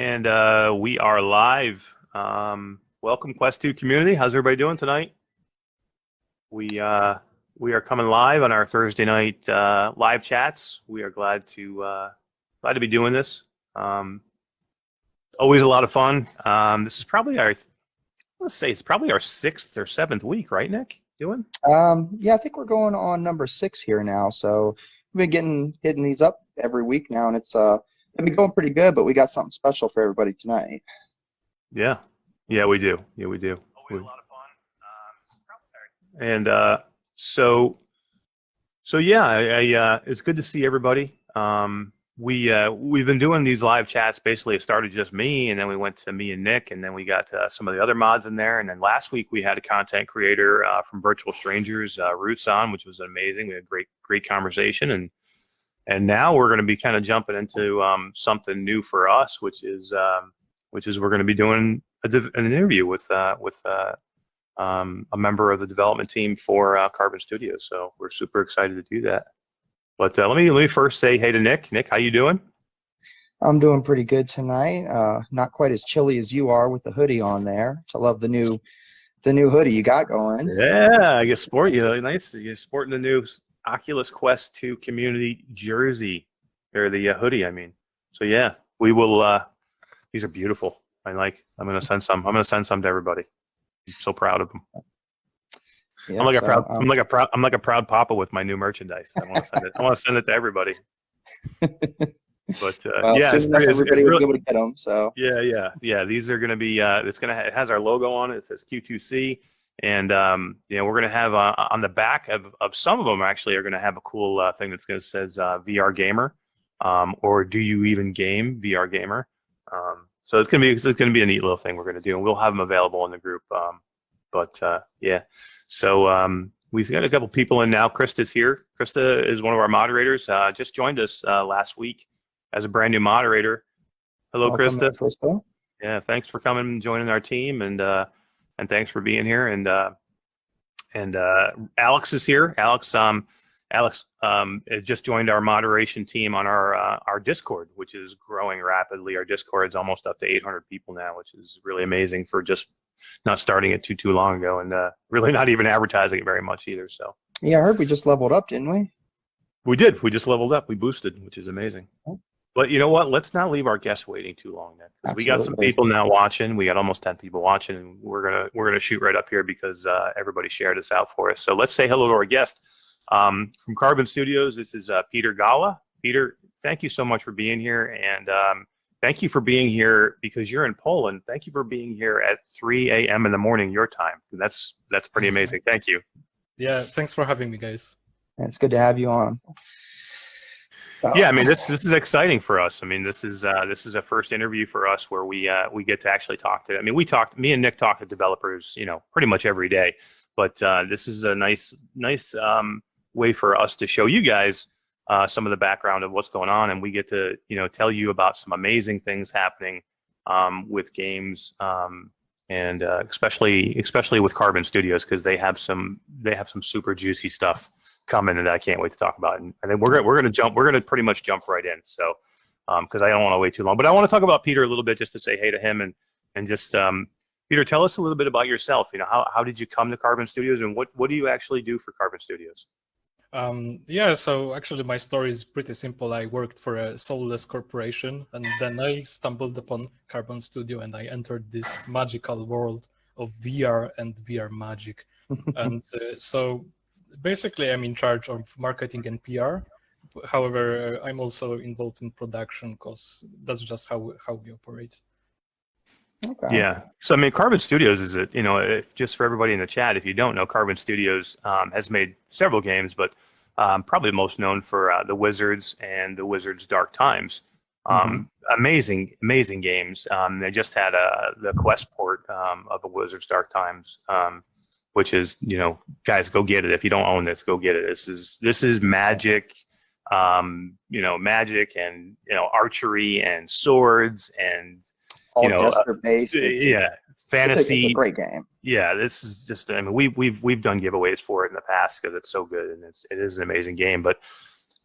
And we are live. Welcome, Quest 2 community. How's everybody doing tonight? We are coming live on our Thursday night live chats. We are glad to be doing this. Always a lot of fun. This is probably it's probably our 6th or 7th week, right, Nick? Doing? Yeah, I think we're going on number 6 here now. So we've been hitting these up every week now, and it's been going pretty good. But we got something special for everybody tonight. Yeah, we do. Yeah, we do. Always a lot of fun. And so yeah, it's good to see everybody. We've been doing these live chats. Basically, it started just me, and then we went to me and Nick, and then we got some of the other mods in there. And then last week we had a content creator from Virtual Strangers, Roots on, which was amazing. We had a great conversation, and now we're going to be kind of jumping into something new for us, which is we're going to be doing an interview with a member of the development team for Carbon Studios. So we're super excited to do that. But let me first say hey to Nick. Nick, how you doing? I'm doing pretty good tonight. Not quite as chilly as you are with the hoodie on there. I love the new hoodie you got going. Yeah, I guess nice. You're sporting the new Oculus Quest 2 community jersey, or the hoodie, I mean. So yeah, we will. These are beautiful. I'm gonna send some. I'm gonna send some to everybody. I'm so proud of them. Yeah, I'm like a proud papa with my new merchandise. I want to send it. I want to send it to everybody. But yeah, everybody will be able to get them. So yeah. These are gonna be. It has our logo on it. It says Q2C, and we're gonna have on the back of some of them actually are gonna have a cool thing that's gonna says VR gamer, or do you even game VR gamer? So it's gonna be a neat little thing we're gonna do, and we'll have them available in the group. Yeah. So we've got a couple people in now. Krista's here. Krista is one of our moderators. Just joined us last week as a brand new moderator. Hello, welcome, Krista. Yeah, thanks for coming and joining our team, and thanks for being here. And Alex is here. Alex just joined our moderation team on our Discord, which is growing rapidly. Our Discord is almost up to 800 people now, which is really amazing for just not starting it too long ago, and really not even advertising it very much either. So yeah, I heard we just leveled up, didn't we? We did. We just leveled up. We boosted, which is amazing. Oh. But you know what? Let's not leave our guests waiting too long. Then we got some people now watching. We got almost 10 people watching, and we're gonna shoot right up here because everybody shared this out for us. So let's say hello to our guest from Carbon Studios. This is Peter Gala. Peter, thank you so much for being here, and thank you for being here because you're in Poland. Thank you for being here at 3 a.m. in the morning your time. That's pretty amazing. Thank you. Yeah, thanks for having me, guys. It's good to have you on. Yeah, I mean this is exciting for us. I mean this is a first interview for us where we get to actually talk to. I mean me and Nick talk to developers, pretty much every day, but this is a nice way for us to show you guys some of the background of what's going on, and we get to tell you about some amazing things happening with games, and especially with Carbon Studios, because they have some super juicy stuff coming, and I can't wait to talk about it. And then we're gonna pretty much jump right in. So because I don't want to wait too long, but I want to talk about Peter a little bit just to say hey to him, and just Peter, tell us a little bit about yourself. How did you come to Carbon Studios, and what do you actually do for Carbon Studios? Yeah, so actually my story is pretty simple. I worked for a soulless corporation, and then I stumbled upon Carbon Studio, and I entered this magical world of VR and VR magic. And so basically I'm in charge of marketing and PR. However, I'm also involved in production because that's just how we operate. Okay. Yeah. So I mean, Carbon Studios is just for everybody in the chat, if you don't know, Carbon Studios has made several games, but probably most known for The Wizards and The Wizards Dark Times. Amazing games. They just had the Quest port of The Wizards Dark Times, which is guys, go get it. If you don't own this, go get it. This is magic. Magic and archery and swords and all desperate based. Fantasy. It's a great game. Yeah, this is just. I mean, we've done giveaways for it in the past because it's so good, and it is an amazing game. But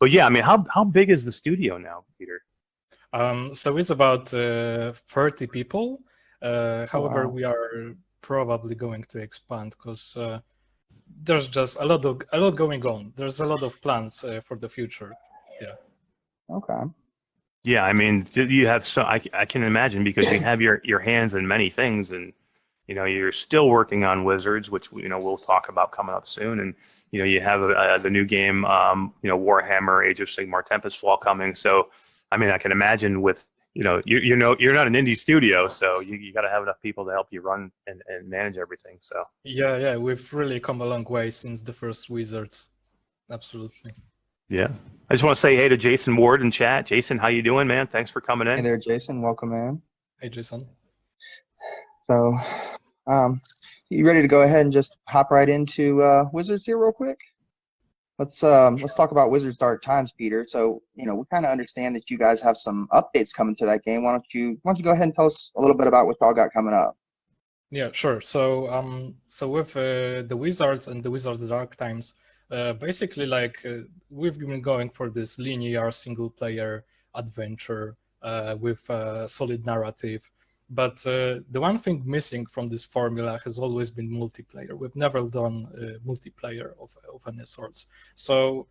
yeah, I mean, how big is the studio now, Peter? So it's about 30 people. However, wow. we are probably going to expand because there's just a lot going on. There's a lot of plans for the future. Yeah. Okay. Yeah, I mean, you have I can imagine because you have your hands in many things, and you're still working on Wizards, which we'll talk about coming up soon, and you have the new game, Warhammer, Age of Sigmar, Tempestfall coming. So, I mean, I can imagine with you're not an indie studio, so you got to have enough people to help you run and manage everything. So Yeah, we've really come a long way since the first Wizards. Absolutely. yeah, I just want to say hey to Jason Ward in chat. Jason, how you doing, man? Thanks for coming in. Hey there, Jason. Welcome in. Hey, Jason. So, you ready to go ahead and just hop right into Wizards here real quick? Let's talk about Wizards Dark Times, Peter. So, we kind of understand that you guys have some updates coming to that game. Why don't you go ahead and tell us a little bit about what y'all got coming up? Yeah, sure. So with the Wizards and the Wizards Dark Times, basically we've been going for this linear single player adventure with a solid narrative. But the one thing missing from this formula has always been multiplayer. We've never done multiplayer of any sorts. So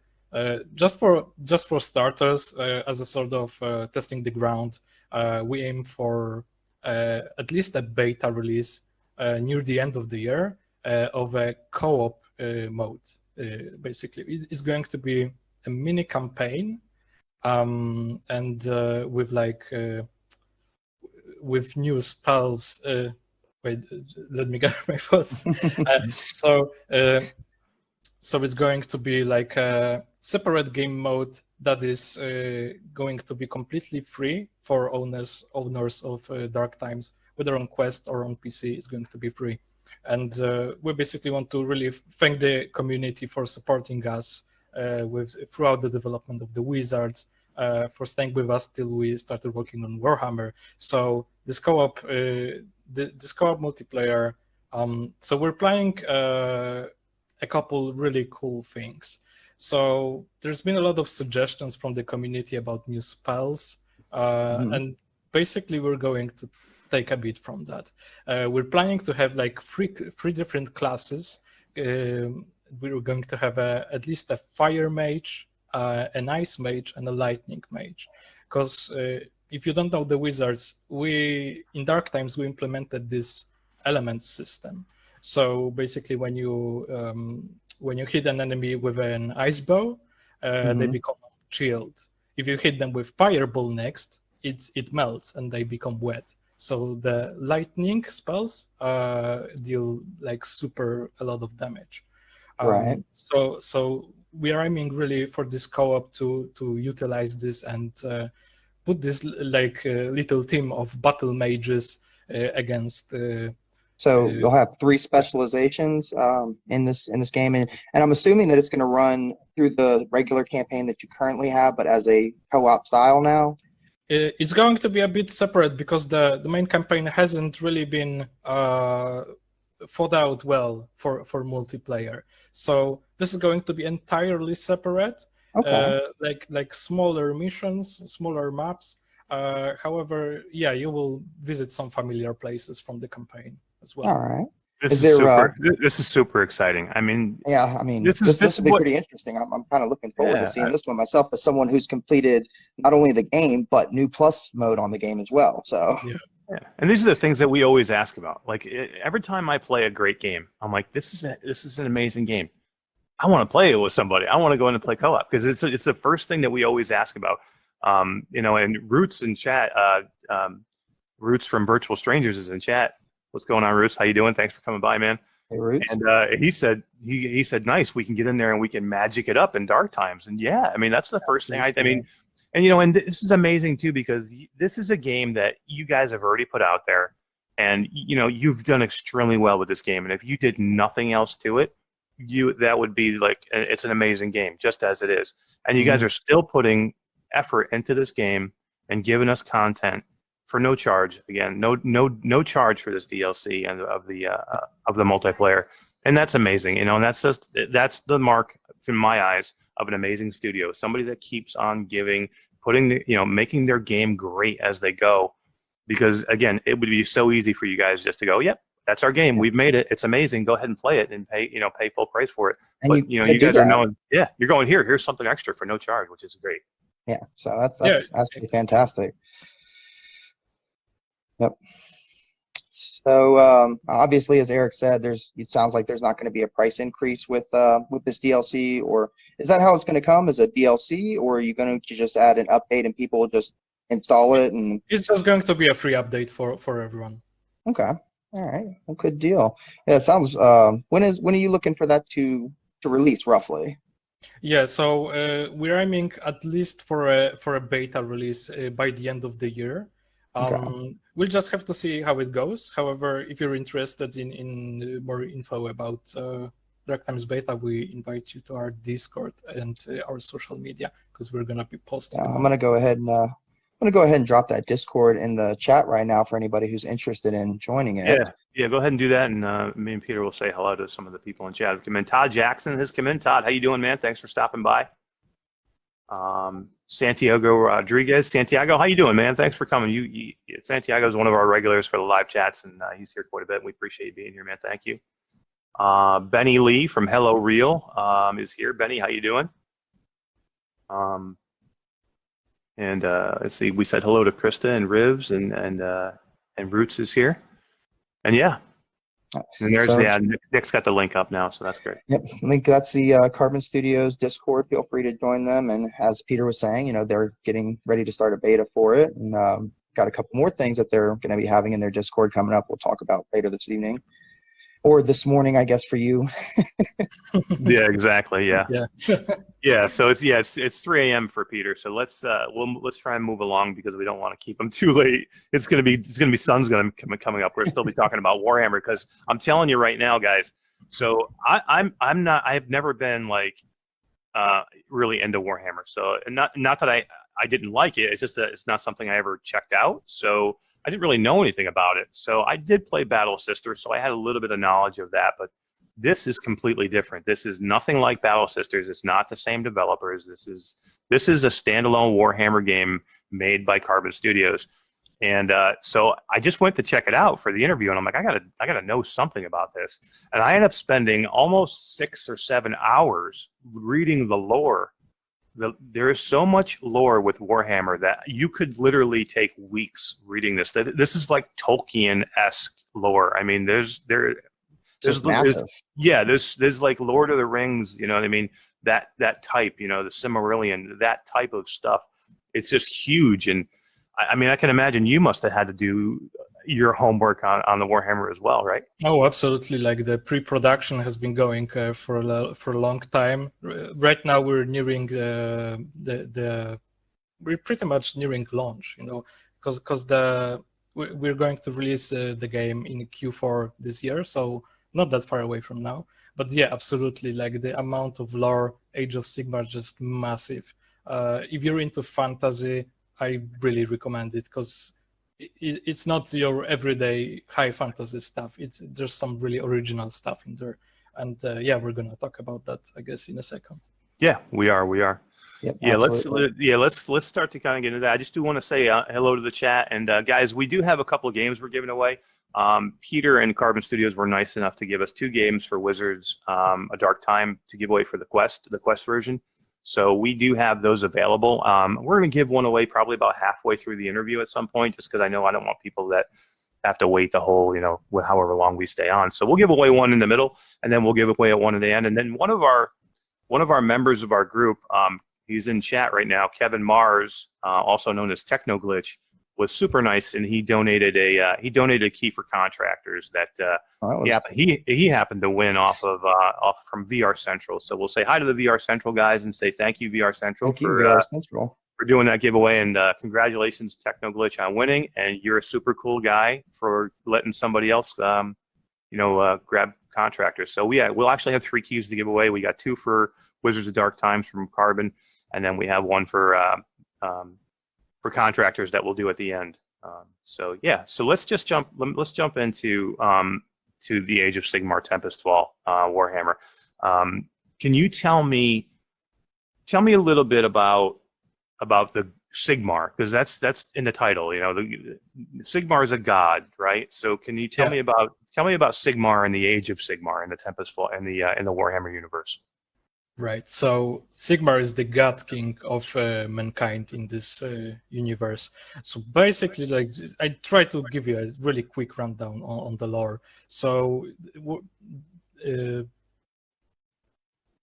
just for starters, as a sort of testing the ground, we aim for at least a beta release near the end of the year of a co-op mode. Basically, it's going to be a mini campaign, and with new spells. Wait, let me get my thoughts. So it's going to be like a separate game mode that is going to be completely free for owners of Dark Times, whether on Quest or on PC. It's going to be free, and we basically want to really thank the community for supporting us throughout the development of the Wizards. For staying with us till we started working on Warhammer. So this co-op, this co-op multiplayer. So we're planning a couple really cool things. So there's been a lot of suggestions from the community about new spells, and basically we're going to take a bit from that. We're planning to have like three different classes. We're going to have at least a fire mage, an ice mage, and a lightning mage. Because if you don't know the Wizards, in Dark Times we implemented this elements system. So basically, when you hit an enemy with an ice bow, they become chilled. If you hit them with fireball next, it melts and they become wet. So the lightning spells deal like a lot of damage. Right. So we are aiming really for this co-op to utilize this and put this little team of battle mages against. So you'll have 3 specializations in this game, and I'm assuming that it's going to run through the regular campaign that you currently have, but as a co-op style now. It's going to be a bit separate because the main campaign hasn't really been thought out well for multiplayer. So this is going to be entirely separate, Okay. like smaller missions, smaller maps. However, yeah, you will visit some familiar places from the campaign as well. All right. This is super exciting. I mean, yeah, I mean, this will be pretty interesting. I'm kind of looking forward to seeing this one myself as someone who's completed not only the game but new plus mode on the game as well. So yeah. Yeah, and these are the things that we always ask about. Like every time I play a great game, I'm like, this is an amazing game. I want to play it with somebody. I want to go in and play co-op because it's the first thing that we always ask about. And Roots in chat, Roots from Virtual Strangers is in chat. What's going on, Roots? How you doing? Thanks for coming by, man. Hey, Roots. And he said, nice. We can get in there and we can magic it up in Dark Times. And yeah, I mean that's the first thing. I mean. And this is amazing too because this is a game that you guys have already put out there, and you've done extremely well with this game. And if you did nothing else to it, that would be like it's an amazing game just as it is. And you guys are still putting effort into this game and giving us content for no charge. Again, no charge for this DLC and of the multiplayer, and that's amazing. And that's the mark in my eyes of an amazing studio. Somebody that keeps on giving making their game great as they go. Because again, it would be so easy for you guys just to go, yep, that's our game. We've made it. It's amazing. Go ahead and play it and pay full price for it. And but you guys are knowing, yeah, you're going here's something extra for no charge, which is great. Yeah. So that's pretty fantastic. Yep. So obviously, as Eric said, it sounds like there's not going to be a price increase with this DLC, or is that how it's going to come? As a DLC, or are you going to just add an update and people will just install it? And it's just going to be a free update for everyone. Okay. All right. Well, good deal. Yeah. It sounds. When are you looking for that to release roughly? Yeah. So we're aiming at least for a beta release by the end of the year. Okay. We'll just have to see how it goes. However, if you're interested in more info about Dark Times Beta, we invite you to our Discord and our social media, because we're going to be posting. I'm going to go ahead and drop that Discord in the chat right now for anybody who's interested in joining it. Yeah. Go ahead and do that, and me and Peter will say hello to some of the people in chat. Todd Jackson has come in. Todd, how you doing, man? Thanks for stopping by. Santiago Rodriguez. Santiago, how you doing, man? Thanks for coming. Santiago is one of our regulars for the live chats, and he's here quite a bit. We appreciate you being here, man. Thank you. Benny Lee from Hello Real is here. Benny, how you doing? And let's see. We said hello to Krista and Rivs, and Roots is here. And yeah. And there's Nick's got the link up now, so that's great. Yep, that's the Carbon Studios Discord. Feel free to join them. And as Peter was saying, they're getting ready to start a beta for it, and got a couple more things that they're going to be having in their Discord coming up. We'll talk about later this evening, or this morning, I guess, for you. Yeah, exactly. Yeah. Yeah. Yeah. So it's 3 a.m. for Peter. So let's try and move along, because we don't want to keep him too late. It's gonna be sun's gonna be coming up. We'll still be talking about Warhammer, because I'm telling you right now, guys. So I've never been like really into Warhammer. So not that I didn't like it. It's just that it's not something I ever checked out. So I didn't really know anything about it. So I did play Battle Sisters, so I had a little bit of knowledge of that. But this is completely different. This is nothing like Battle Sisters. It's not the same developers. This is a standalone Warhammer game made by Carbon Studios. And so I just went to check it out for the interview, and I'm like, I gotta know something about this. And I ended up spending almost 6 or 7 hours reading the lore. There is so much lore with Warhammer that you could literally take weeks reading this. This is like Tolkien-esque lore. I mean, there's massive. There's like Lord of the Rings, you know what I mean? That type, the Silmarillion, that type of stuff. It's just huge. And I mean, I can imagine you must have had to do your homework on the Warhammer as well, right? Oh, absolutely. Like the pre-production has been going for a long time. Right now we're nearing we're pretty much nearing launch, because we're going to release the game in Q4 this year, so not that far away from now. But yeah, absolutely. Like the amount of lore, Age of Sigmar, just massive. If you're into fantasy, I really recommend it, because it's not your everyday high fantasy stuff. There's some really original stuff in there, and we're gonna talk about that, I guess, in a second. Yeah, we are. Yep, yeah, let's start to kind of get into that. I just do want to say hello to the chat, and guys, we do have a couple of games we're giving away. Peter and Carbon Studios were nice enough to give us 2 games for Wizards, A Dark Time, to give away for the Quest version. So we do have those available. We're going to give one away probably about halfway through the interview at some point, just because I know I don't want people that have to wait the whole, however long we stay on. So we'll give away one in the middle, and then we'll give away one at the end. And then one of our members of our group, he's in chat right now, Kevin Mars, also known as Technoglitch, was super nice, and he donated a key for contractors that he happened to win off from VR Central. So we'll say hi to the VR Central guys and say thank you, VR Central, for doing that giveaway, and congratulations, Technoglitch, on winning. And you're a super cool guy for letting somebody else grab contractors. So we'll actually have 3 keys to give away. We got 2 for Wizards of Dark Times from Carbon, and then we have 1 for contractors that we'll do at the end. So let's jump into to the Age of Sigmar Tempestfall Warhammer. Can you tell me a little bit about the Sigmar? Because that's in the title. You know, Sigmar is a god, right? So can you tell me about Sigmar and the age of Sigmar in the Tempestfall and in the Warhammer universe? Right. So Sigmar is the god king of mankind in this universe. So basically, like, I try to give you a really quick rundown on the lore. So,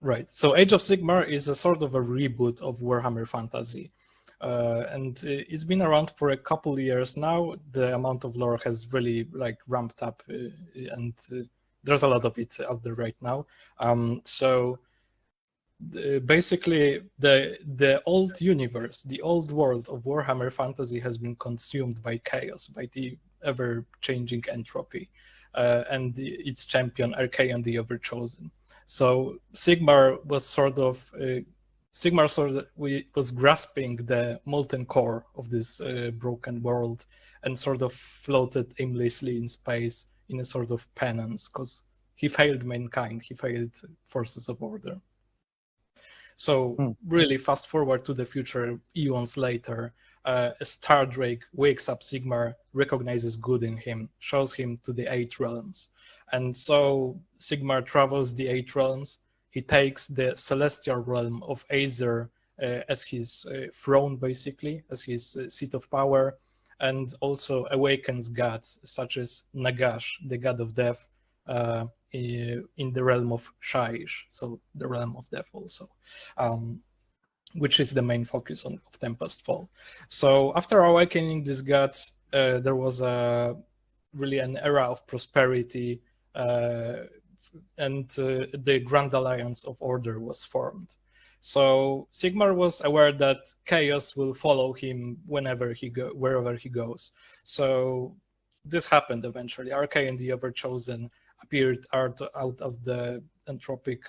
right. So Age of Sigmar is a sort of a reboot of Warhammer Fantasy. And it's been around for a couple years now. The amount of lore has really like ramped up, and there's a lot of it out there right now. So basically, the old universe, the old world of Warhammer Fantasy has been consumed by chaos, by the ever-changing entropy, and its champion Archaon the Overchosen. So Sigmar was was grasping the molten core of this broken world and sort of floated aimlessly in space in a sort of penance, because he failed mankind, he failed forces of order. So really fast forward to the future, eons later, a Star Drake wakes up Sigmar, recognizes good in him, shows him to the 8 realms. And so Sigmar travels the 8 realms. He takes the celestial realm of Aether as his throne, basically, as his seat of power, and also awakens gods such as Nagash, the god of death, in the realm of Shaiish, so the realm of death also, which is the main focus of Tempestfall. So after awakening these gods, there was really an era of prosperity, and the Grand Alliance of Order was formed. So Sigmar was aware that chaos will follow him wherever he goes. So this happened eventually. Archaon the Overchosen appeared out of the entropic,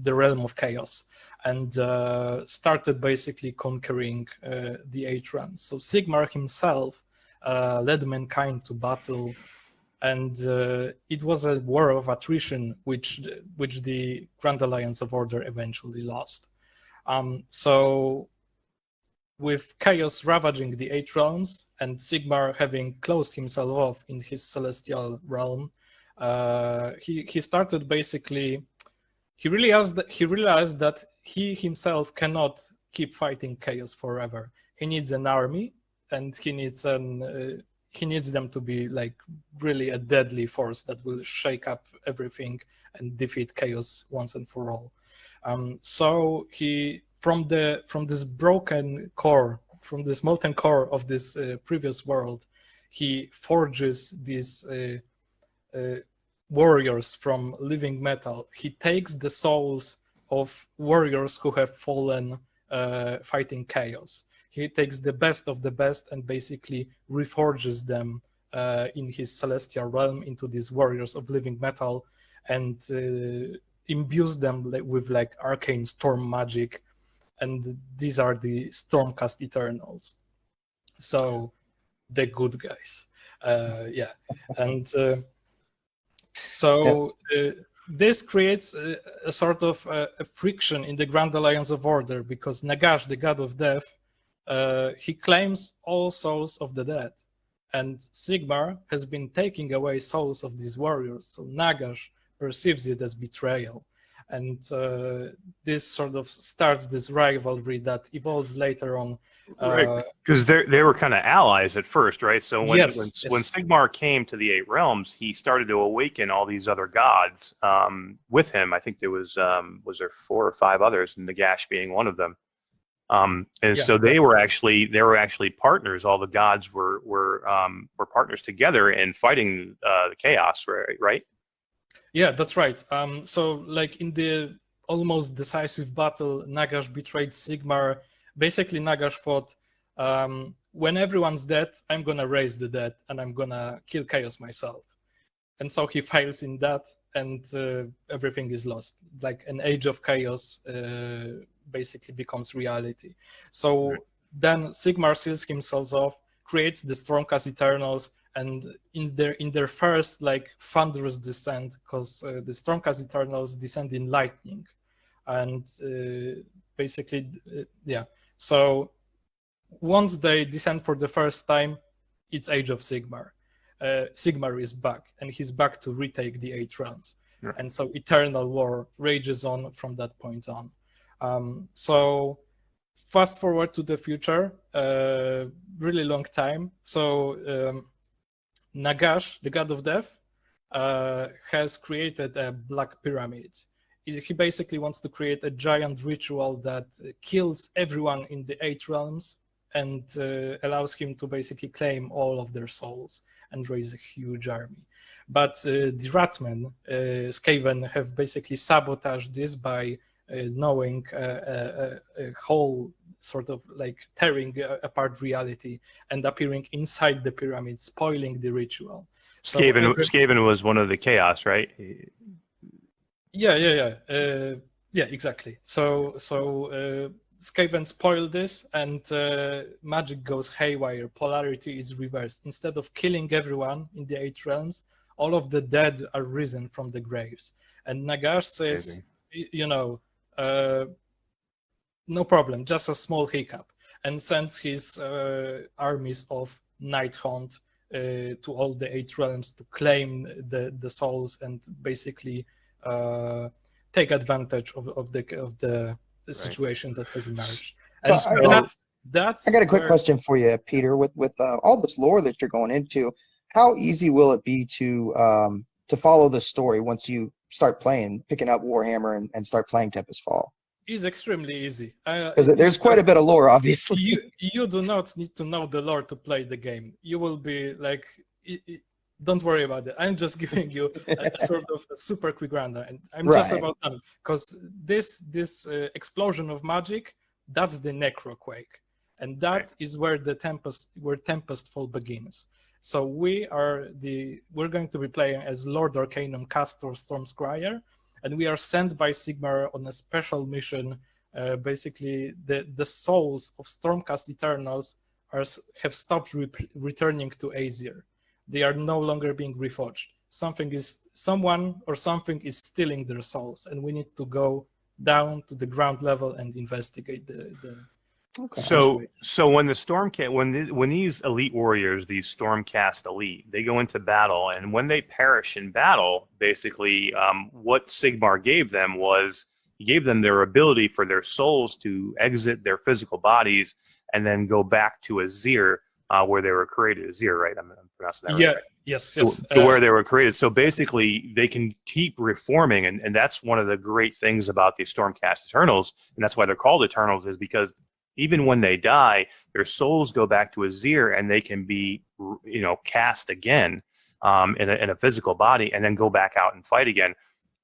the realm of chaos, and started basically conquering the 8 realms. So Sigmar himself led mankind to battle, and it was a war of attrition, which the Grand Alliance of Order eventually lost. So with chaos ravaging the 8 realms and Sigmar having closed himself off in his celestial realm, he started basically. He realized that he himself cannot keep fighting chaos forever. He needs an army, and he needs them to be like really a deadly force that will shake up everything and defeat chaos once and for all. So he, from this broken core, from this molten core of this previous world, he forges these warriors from living metal. He takes the souls of warriors who have fallen fighting chaos. He takes the best of the best and basically reforges them in his celestial realm into these warriors of living metal, and imbues them with like arcane storm magic, and these are the Stormcast Eternals. So the good guys, and so this creates a sort of a friction in the Grand Alliance of Order, because Nagash, the god of death, he claims all souls of the dead, and Sigmar has been taking away souls of these warriors. So Nagash perceives it as betrayal, and this sort of starts this rivalry that evolves later on. Right, because they were kind of allies at first, right? So when Sigmar came to the 8 realms, he started to awaken all these other gods with him. I think there was there 4 or 5 others, Nagash being one of them. So they were actually partners. All the gods were partners together in fighting the chaos, right? Yeah, that's right. So like in the almost decisive battle, Nagash betrayed Sigmar. Basically, Nagash thought, when everyone's dead, I'm gonna raise the dead and I'm gonna kill chaos myself. And so he fails in that, and everything is lost. Like an age of chaos basically becomes reality. So then Sigmar seals himself off, creates the Stormcast Eternals, and in their first like thunderous descent, because the Stormcast Eternals descend in lightning, and basically So once they descend for the first time, it's Age of Sigmar. Sigmar is back, and he's back to retake the 8 realms. Right. And so eternal war rages on from that point on. So fast forward to the future, really long time. So Nagash, the god of death, has created a black pyramid. He basically wants to create a giant ritual that kills everyone in the 8 realms and allows him to basically claim all of their souls and raise a huge army. But the Ratmen, Skaven, have basically sabotaged this by knowing a whole sort of like tearing apart reality and appearing inside the pyramid, spoiling the ritual. Skaven was one of the chaos, right? Yeah, exactly. So Skaven spoil this, and magic goes haywire. Polarity is reversed. Instead of killing everyone in the 8 realms, all of the dead are risen from the graves. And Nagash says, no problem, just a small hiccup, and sends his armies of Night Hunt to all the 8 realms to claim the souls and basically take advantage of the situation that has emerged. And that's I got a quick question for you, Peter. With all this lore that you're going into, how easy will it be to follow the story once you start picking up Warhammer and start playing Tempestfall? It's extremely easy. Because there's quite a bit of lore, obviously. You do not need to know the lore to play the game. You will be like, don't worry about it. I'm just giving you a sort of a super quick rundown, and I'm just about done. Because this explosion of magic, that's the Necroquake, and that is where Tempestfall begins. So we're going to be playing as Lord Arcanum Castor Stormscryer, and we are sent by Sigmar on a special mission. Basically, the souls of Stormcast Eternals have stopped returning to Aesir. They are no longer being reforged. Someone or something is stealing their souls, and we need to go down to the ground level and investigate the Okay. So when when these elite warriors, these Stormcast elite, they go into battle, and when they perish in battle, basically, what Sigmar gave them was he gave them their ability for their souls to exit their physical bodies and then go back to Aesir, where they were created. Aesir, right? I'm pronouncing that right. Yes. To where they were created. So basically, they can keep reforming, and that's one of the great things about these Stormcast Eternals, and that's why they're called Eternals, is because even when they die, their souls go back to Aesir, and they can be, cast again in a physical body, and then go back out and fight again.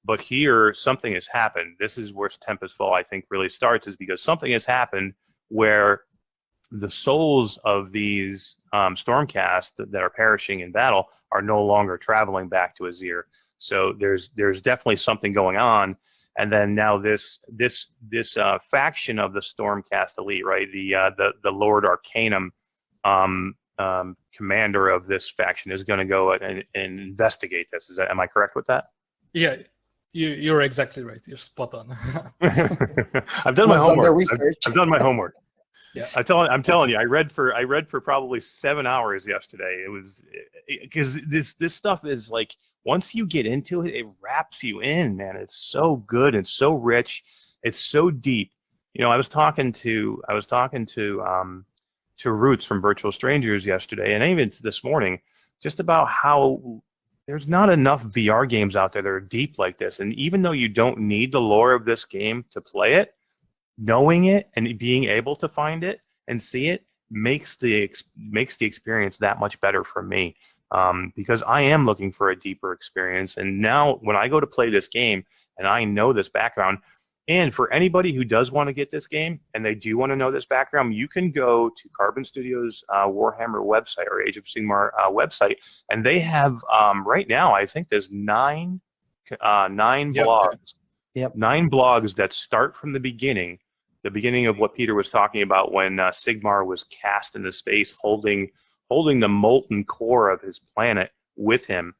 But here, something has happened. This is where Tempestfall, I think, really starts, is because something has happened where the souls of these Stormcast that are perishing in battle are no longer traveling back to Aesir. So there's definitely something going on. And then now this faction of the Stormcast elite, right? The Lord Arcanum commander of this faction is going to go and investigate this. Am I correct with that? Yeah, you're exactly right. You're spot on. I've done my homework. I've done my homework. Yeah, I'm telling you, I read for probably 7 hours yesterday. It was because this stuff is like, once you get into it, it wraps you in, man. It's so good. It's so rich. It's so deep. I was talking to Roots from Virtual Strangers yesterday, and even this morning, just about how there's not enough VR games out there that are deep like this. And even though you don't need the lore of this game to play it, knowing it and being able to find it and see it makes the experience that much better for me, because I am looking for a deeper experience. And now when I go to play this game and I know this background, and for anybody who does want to get this game and they do want to know this background, you can go to Carbon Studios Warhammer website or Age of Sigmar website, and they have right now, I think there's nine blogs. Yep. 9 blogs that start from the beginning of what Peter was talking about, when Sigmar was cast into space, holding the molten core of his planet with him.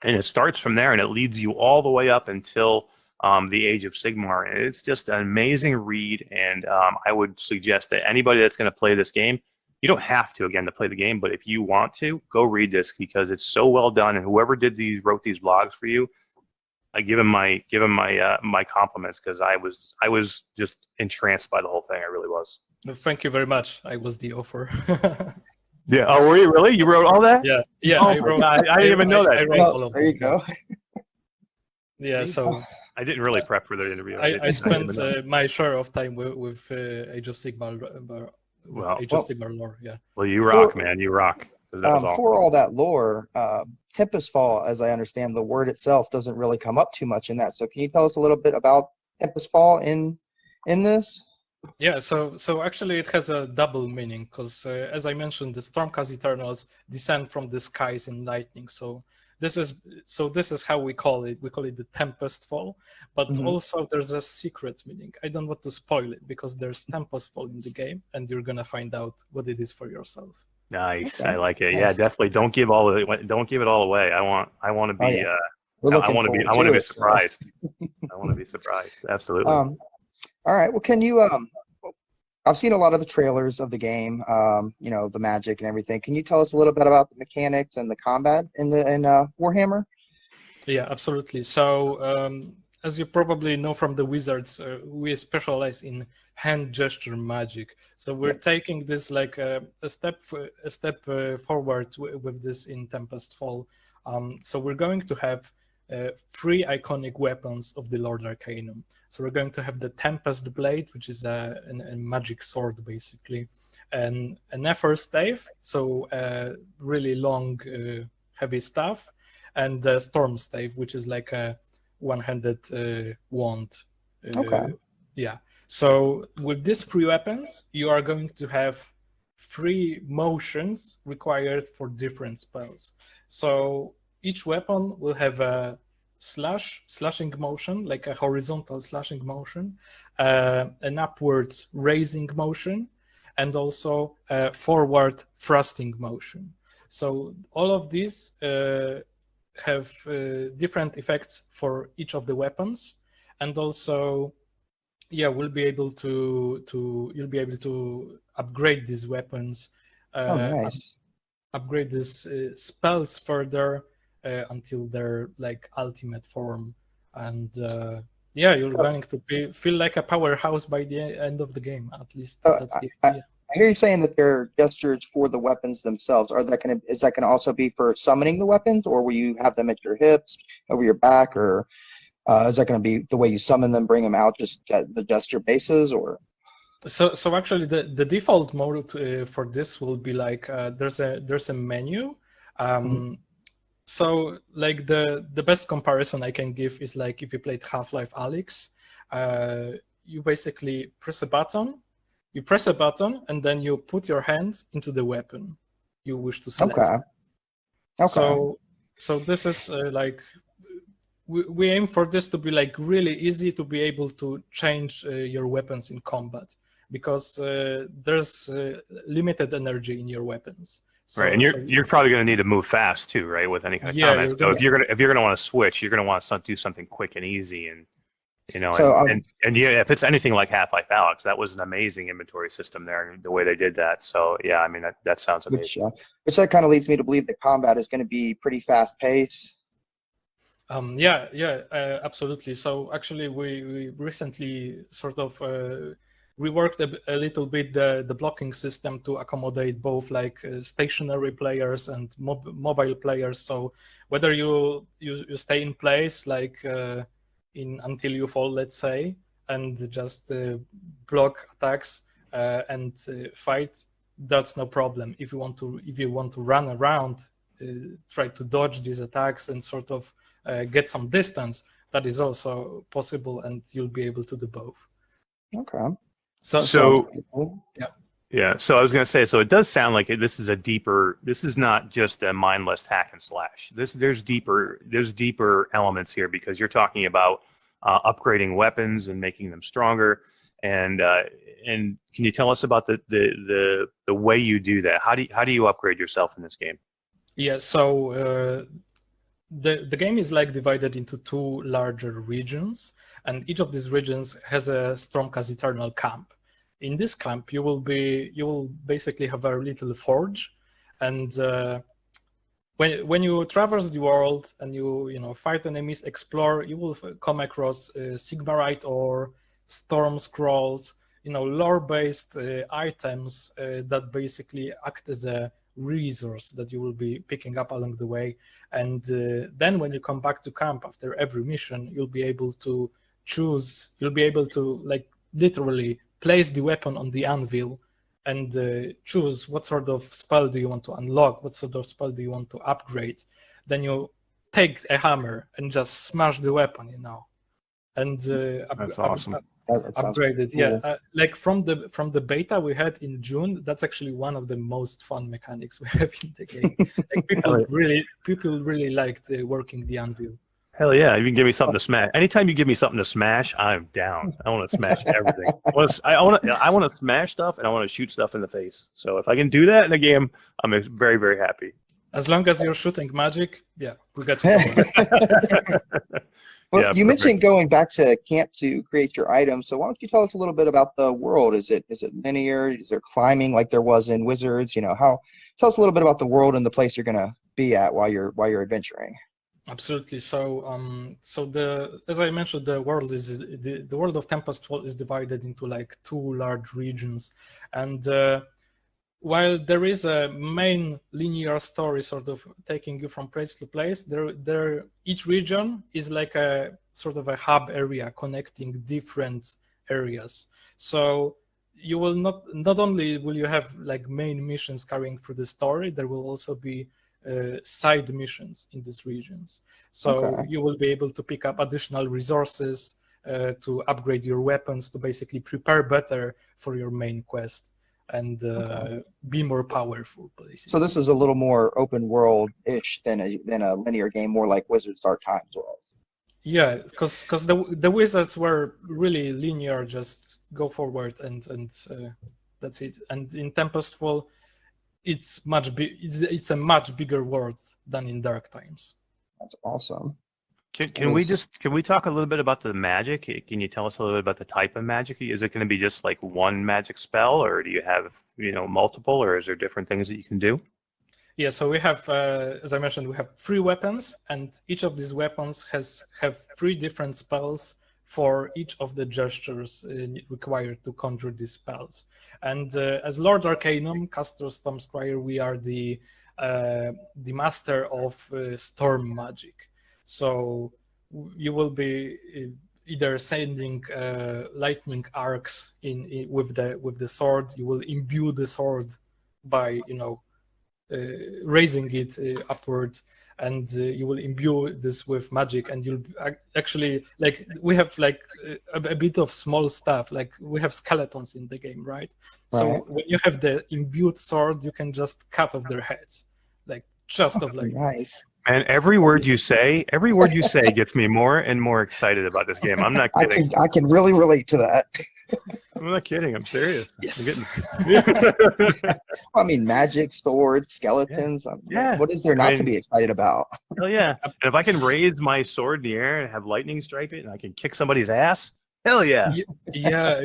And it starts from there, and it leads you all the way up until The Age of Sigmar. And it's just an amazing read, and I would suggest that anybody that's going to play this game, you don't have to, again, to play the game, but if you want to, go read this because it's so well done, and whoever wrote these blogs for you, I give him my my compliments because I was just entranced by the whole thing. I really was. Thank you very much. I was the author. Yeah. Oh, were you really? You wrote all that? Yeah. Yeah. Oh, I didn't even know that. I wrote all of there you them. go. Yeah. See? So I didn't really prep for the interview. I spent my share of time with Age of Sigmar. Age of Sigmar lore. Yeah. Well, you rock, man. You rock. That was awesome. For all that lore, Tempestfall, as I understand, the word itself doesn't really come up too much in that. So can you tell us a little bit about Tempestfall in this? Yeah, so actually it has a double meaning because, as I mentioned, the Stormcast Eternals descend from the skies in lightning. So this is how we call it. We call it the Tempestfall. But also there's a secret meaning. I don't want to spoil it because there's Tempestfall in the game, and you're gonna find out what it is for yourself. Nice, Okay. I like it. Nice. Yeah, definitely. Don't give it all away. I want to be. Oh, yeah. I want to be surprised. I want to be surprised. Absolutely. All right. Well, can you? I've seen a lot of the trailers of the game. You know, the magic and everything. Can you tell us a little bit about the mechanics and the combat in Warhammer? Yeah, absolutely. So, as you probably know from the Wizards, we specialize in hand gesture magic. So we're taking this like a step forward with this in Tempestfall. So we're going to have 3 iconic weapons of the Lord Arcanum. So we're going to have the Tempest Blade, which is a magic sword basically, and an Nether Stave, so a really long, heavy staff, and the Storm Stave, which is like a one-handed wand. Okay. Yeah. So with these 3 weapons, you are going to have 3 motions required for different spells. So each weapon will have a slashing motion, like a horizontal slashing motion, an upwards raising motion, and also a forward thrusting motion. So all of these have different effects for each of the weapons, and also, yeah, you'll be able to upgrade these weapons. Nice. Upgrade these spells further until their like ultimate form, and yeah, you're going to feel like a powerhouse by the end of the game. At least that's the idea. I hear you saying that they're gestures for the weapons themselves. Is that gonna also be for summoning the weapons, or will you have them at your hips, over your back, or is that gonna be the way you summon them, bring them out, just the gesture bases, or? So actually, the default mode for this will be like there's a menu. So like the best comparison I can give is like if you played Half-Life Alyx, you basically press a button. You press a button and then you put your hand into the weapon you wish to select. Okay. So this is like we aim for this to be like really easy to be able to change your weapons in combat, because there's limited energy in your weapons. So, right, and you're probably going to need to move fast too, right? With any kind of comments. So if you're gonna want to switch, you're going to want to do something quick and easy, and you know, and yeah, if it's anything like Half-Life Alyx, that was an amazing inventory system there, and the way they did that. So yeah, I mean that sounds amazing. Which that kind of leads me to believe that combat is going to be pretty fast paced. Yeah, absolutely. So actually, we recently sort of reworked a little bit the blocking system to accommodate both like stationary players and mobile players. So whether you stay in place like until you fall, let's say, and just block attacks and fight, that's no problem. If you want to run around, try to dodge these attacks and sort of get some distance, that is also possible, and you'll be able to do both. Okay. So yeah. So I was going to say, so it does sound like this is not just a mindless hack and slash. There's deeper elements here, because you're talking about upgrading weapons and making them stronger. And can you tell us about the way you do that? How do you upgrade yourself in this game? Yeah. So the game is like divided into two larger regions, and each of these regions has a Stormcast Eternal camp. In this camp, you will basically have a little forge, and when you traverse the world and you fight enemies, explore, you will come across Sigmarite or storm scrolls, lore-based items that basically act as a resource that you will be picking up along the way. And then when you come back to camp after every mission, you'll be able to choose, like literally place the weapon on the anvil and choose what sort of spell do you want to unlock, what sort of spell do you want to upgrade. Then you take a hammer and just smash the weapon, and That's awesome. Upgrade it. cool. Yeah, like from the beta we had in June, that's actually one of the most fun mechanics we have in the game. Like people really liked working the anvil. Hell yeah! You can give me something to smash. Anytime you give me something to smash, I'm down. I want to smash everything. I want to smash stuff, and I want to shoot stuff in the face. So if I can do that in a game, I'm very, very happy. As long as you're shooting magic, yeah, we got to go. Well, Yeah, you perfect. mentioned going back to camp to create your items. So why don't you tell us a little bit about the world? Is it linear? Is there climbing like there was in Wizards? Tell us a little bit about the world and the place you're gonna be at while you're adventuring. Absolutely. So, as I mentioned, the world of Tempestfall is divided into like two large regions, and while there is a main linear story sort of taking you from place to place, each region is like a sort of a hub area connecting different areas. So you will not only will you have like main missions carrying through the story, there will also be side missions in these regions. So Okay. you will be able to pick up additional resources to upgrade your weapons, to basically prepare better for your main quest and be more powerful, basically. So this is a little more open world-ish than a linear game, more like Wizards Dark Times world. Yeah, because the Wizards were really linear, just go forward and that's it. And in Tempestfall, it's a much bigger world than in Dark Times. That's awesome. Can we talk a little bit about the magic? Can you tell us a little bit about the type of magic? Is it going to be just like one magic spell, or do you have multiple, or is there different things that you can do? Yeah, so we have, as I mentioned, we have 3 weapons, and each of these weapons have 3 different spells for each of the gestures required to conjure these spells. And as Lord Arcanum, caster Stormscryer, we are the master of storm magic. So you will be either sending lightning arcs with the sword. You will imbue the sword by raising it upward, and you will imbue this with magic, and you'll actually, like, we have like a bit of small stuff, like we have skeletons in the game, right? So when you have the imbued sword, you can just cut off their heads, like just of like Nice. And every word you say gets me more and more excited about this game. I'm not kidding. I can really relate to that. I'm not kidding. I'm serious. Yes. I mean, magic, swords, skeletons. Yeah. What is there not to be excited about? Hell yeah. And if I can raise my sword in the air and have lightning strike it and I can kick somebody's ass, hell yeah. Yeah,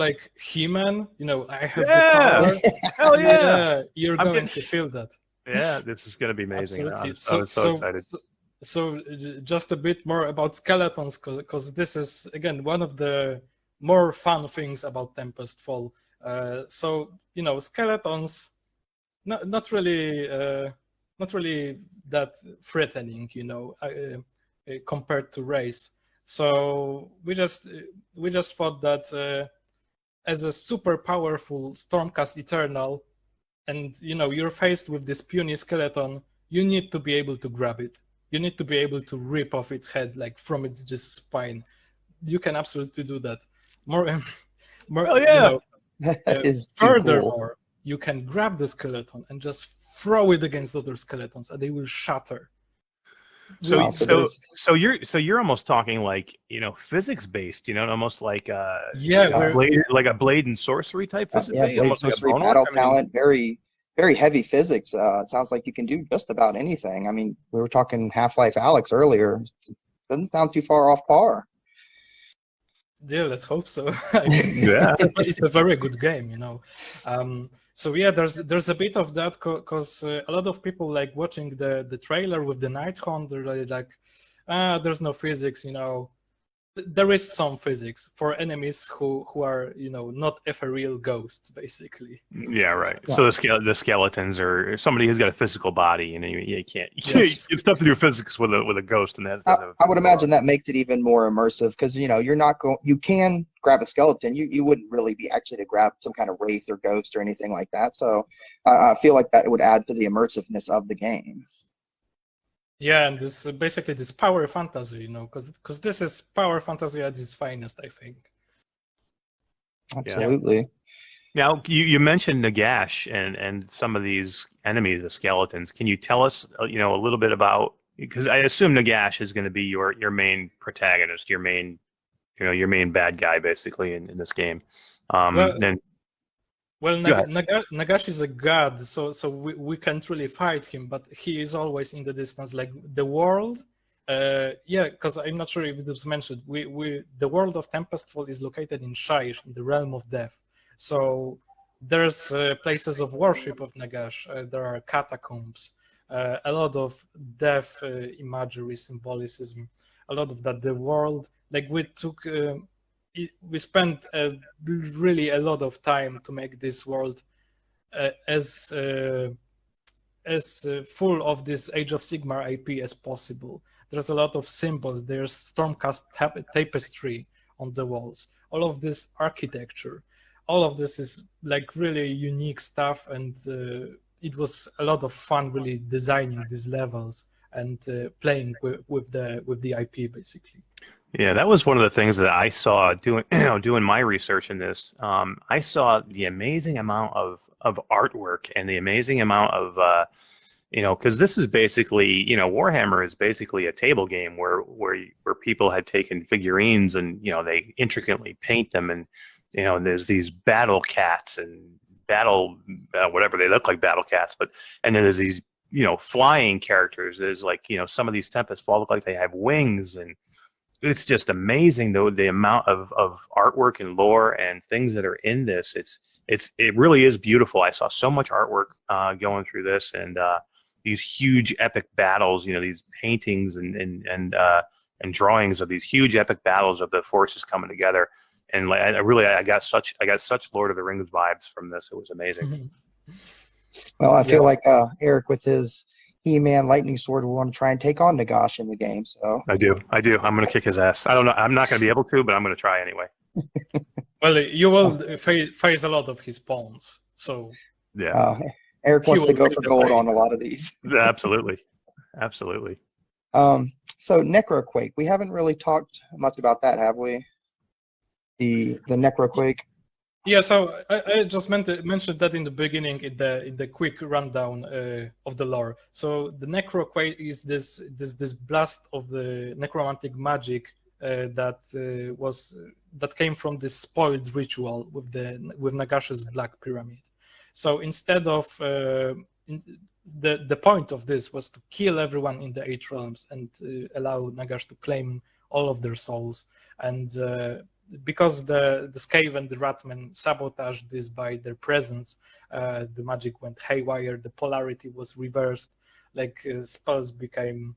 like He-Man, I have Yeah. the power. Hell yeah. You're going to feel that. Yeah, this is going to be amazing. Absolutely. I'm so excited. So just a bit more about skeletons, because this is, again, one of the more fun things about Tempestfall. So, skeletons, not really that threatening, compared to race. So we just thought that as a super powerful Stormcast Eternal, and you're faced with this puny skeleton, you need to be able to grab it. You need to be able to rip off its head, like from its just spine. You can absolutely do that. More, Hell yeah. That is too furthermore, cool. you can grab the skeleton and just throw it against other skeletons, and they will shatter. So you're almost talking like physics based, almost like like a blade and sorcery type physics. Yeah, blade sorcery, battle talent, very very heavy physics. It sounds like you can do just about anything. I mean, we were talking Half-Life Alex earlier. Doesn't sound too far off par. Yeah, let's hope so. I mean, Yeah. it's a very good game, you know. So yeah, there's a bit of that because a lot of people like watching the trailer with the Night Hunt. They're really like, there's no physics, you know. There is some physics for enemies who are, you know, not ethereal ghosts, basically. Yeah, right. Yeah. So the skeletons are somebody who's got a physical body, and you can't. Yes. It's tough to do physics with a ghost, and that's. I would imagine that makes it even more immersive because you know you can grab a skeleton. You wouldn't really be actually to grab some kind of wraith or ghost or anything like that. So I feel like that would add to the immersiveness of the game. Yeah, and this basically this power fantasy, you know, because this is power fantasy at its finest, I think. Absolutely. Now you mentioned Nagash and some of these enemies, the skeletons. Can you tell us, you know, a little bit about, because I assume Nagash is going to be your main protagonist, your main bad guy basically in this game. Well, Nagash is a god, so we can't really fight him, but he is always in the distance. Like the world, yeah, because I'm not sure if it was mentioned. The world of Tempestfall is located in Shire, in the realm of death. So there's places of worship of Nagash. There are catacombs, a lot of death imagery, symbolicism, a lot of that. The world, like we spent really a lot of time to make this world as full of this Age of Sigmar IP as possible. There's a lot of symbols. There's Stormcast tapestry on the walls. All of this architecture, all of this is like really unique stuff, and it was a lot of fun really designing these levels and playing with the IP basically. Yeah, that was one of the things that I saw doing my research in this. I saw the amazing amount of artwork and the amazing amount of because this is basically, Warhammer is basically a table game where people had taken figurines and they intricately paint them, and there's these battle cats and battle whatever, they look like battle cats, and then there's these flying characters. There's like some of these Tempestfall look like they have wings, and it's just amazing though the amount of artwork and lore and things that are in this. It really is beautiful. I saw so much artwork going through this, and these huge epic battles. These paintings and drawings of these huge epic battles of the forces coming together. And I got such Lord of the Rings vibes from this. It was amazing. Well, I feel like Eric with his He-Man lightning sword will want to try and take on Nagash in the game. So I do. I'm going to kick his ass. I don't know. I'm not going to be able to, but I'm going to try anyway. Well, you will face a lot of his pawns. So yeah, Eric wants to go for gold on a lot of these. Absolutely. So Necroquake, we haven't really talked much about that, have we? The Necroquake. Yeah, so I just mentioned that in the beginning in the quick rundown of the lore. So the Necroquake is this blast of the necromantic magic that came from this spoiled ritual with Nagash's Black Pyramid. So instead of the point of this was to kill everyone in the 8 realms and allow Nagash to claim all of their souls, and because the Scave and the Ratmen sabotaged this by their presence, the magic went haywire, the polarity was reversed, like spells became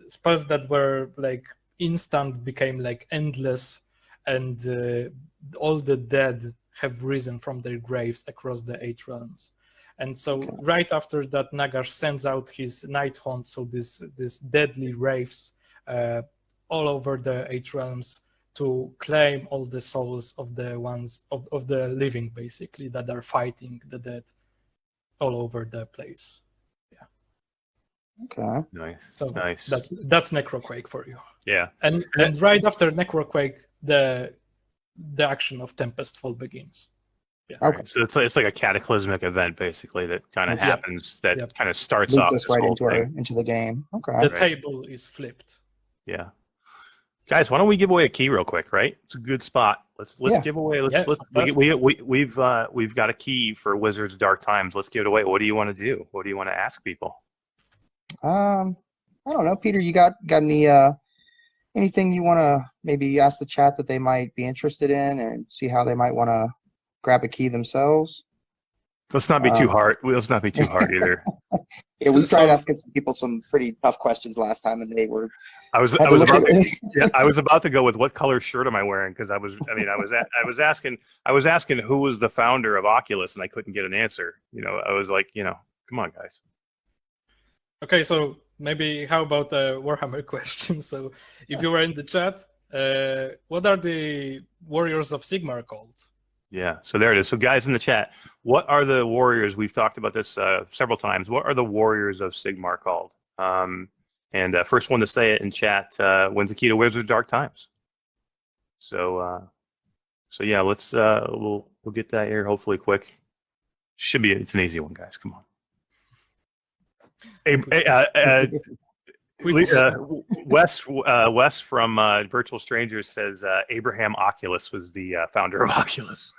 spells that were like instant became like endless, and all the dead have risen from their graves across the 8 realms. And so right after that, Nagash sends out his Night Hunt, so this deadly wraiths all over the 8 realms to claim all the souls of the ones of the living, basically, that are fighting the dead all over the place. Yeah. Okay. Nice. So nice. That's Necroquake for you. Yeah. And right after Necroquake, the action of Tempestfall begins. Yeah. Okay. Right. So it's like a cataclysmic event, basically, that kind of happens. That kind of starts leads off us right into the game. Okay. The table is flipped. Yeah. Guys, why don't we give away a key real quick? Right, it's a good spot. Let's Yeah. give away. Yeah, We've got a key for Wizards Dark Times. Let's give it away. What do you want to do? What do you want to ask people? I don't know, Peter. You got any anything you want to maybe ask the chat that they might be interested in, and see how they might want to grab a key themselves? Let's not be too hard. Let's not be too hard either. Yeah, we tried asking some people some pretty tough questions last time, and they were. I was about to go with what color shirt am I wearing, because I was asking who was the founder of Oculus, and I couldn't get an answer. I was like, come on, guys. Okay, so maybe how about a Warhammer question? So if you were in the chat, what are the warriors of Sigmar called? Yeah, so there it is. So guys in the chat, what are the warriors? We've talked about this several times. What are the warriors of Sigmar called? And first one to say it in chat wins the key to Wizards Dark Times. So yeah, let's we'll get that here hopefully quick. It's an easy one, guys. Come on. Wes from Virtual Strangers says Abraham Oculus was the founder of Oculus.